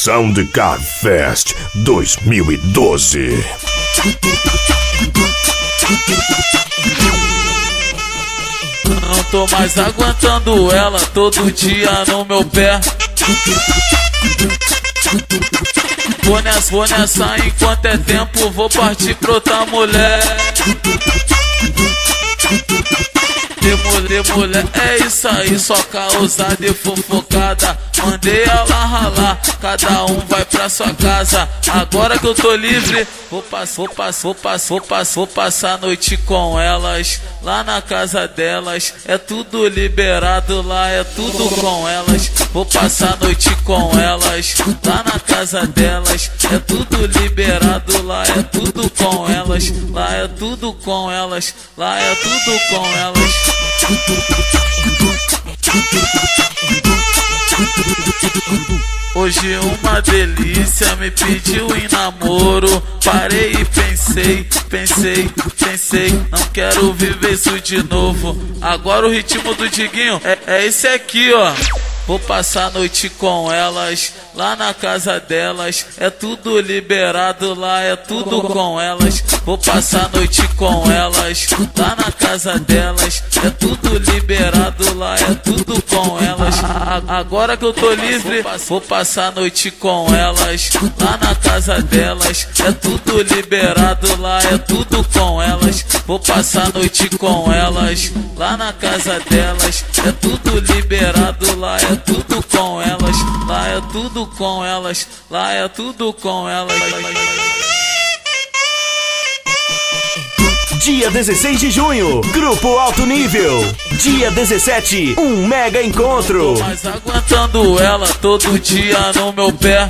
Soundcar Fest 2012. Não tô mais aguentando ela todo dia no meu pé. Vou nessa enquanto é tempo, vou partir pra outra mulher. De mulher, é isso aí, só causada e fofocada. Mandei ela ralar, cada um vai pra sua casa. Agora que eu tô livre, vou passar a noite com elas. Lá na casa delas, é tudo liberado, lá é tudo com elas. Vou passar a noite com elas. Lá na casa delas, é tudo liberado, lá é tudo com elas. Lá é tudo com elas, lá é tudo com elas. Hoje uma delícia me pediu em namoro. Parei e pensei, não quero viver isso de novo. Agora o ritmo do Diguinho é esse aqui, ó. Vou passar a noite com elas, lá na casa delas, é tudo liberado, lá é tudo com elas. Vou passar a noite com elas, lá na casa delas, é tudo liberado, lá é tudo com elas. Agora que eu tô livre, vou passar a noite com elas, lá na casa delas, é tudo liberado, lá é tudo com elas. Vou passar a noite com elas, lá na casa delas, é tudo liberado, lá é tudo com elas, lá é tudo com elas, lá é tudo com elas. Dia 16 de junho, Grupo Alto Nível. Dia 17, um mega encontro. Tô mais aguentando ela todo dia no meu pé.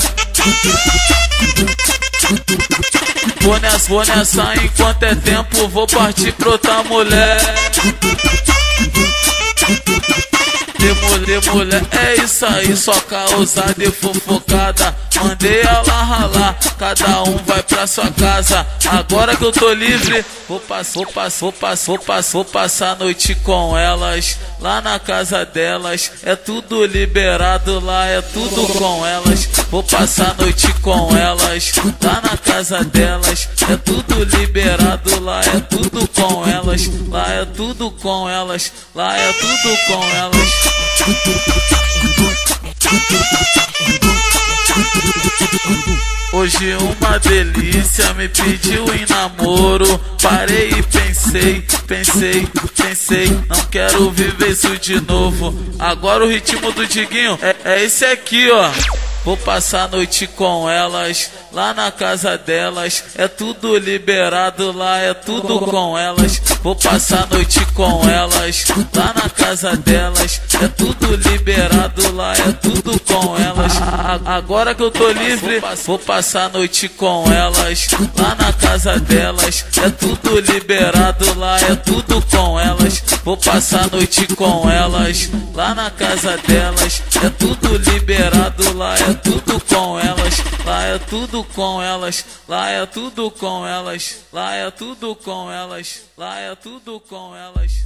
Vou nessa enquanto é tempo, vou partir pra outra mulher. De mulher, é isso aí, só causada e fofocada. Mandei ela ralar, cada um vai pra sua casa. Agora que eu tô livre, vou passar a noite com elas. Lá na casa delas, é tudo liberado, lá é tudo com elas. Vou passar a noite com elas, lá na casa delas, é tudo liberado, lá é tudo com elas. Lá é tudo com elas, lá é tudo com elas. Hoje uma delícia me pediu em namoro. Parei e pensei, não quero viver isso de novo. Agora o ritmo do Diguinho é esse aqui, ó. Vou passar a noite com elas, lá na casa delas, é tudo liberado, lá é tudo com elas. Vou passar a noite com elas, lá na casa delas, é tudo liberado, lá é tudo com elas. Agora que eu tô livre, vou passar a noite com elas, lá na casa delas, é tudo liberado, lá é tudo com elas. Vou passar a noite com elas, lá na casa delas, é tudo liberado, lá é tudo com elas, lá é tudo com elas, lá é tudo com elas, lá é tudo com elas, lá é tudo com elas.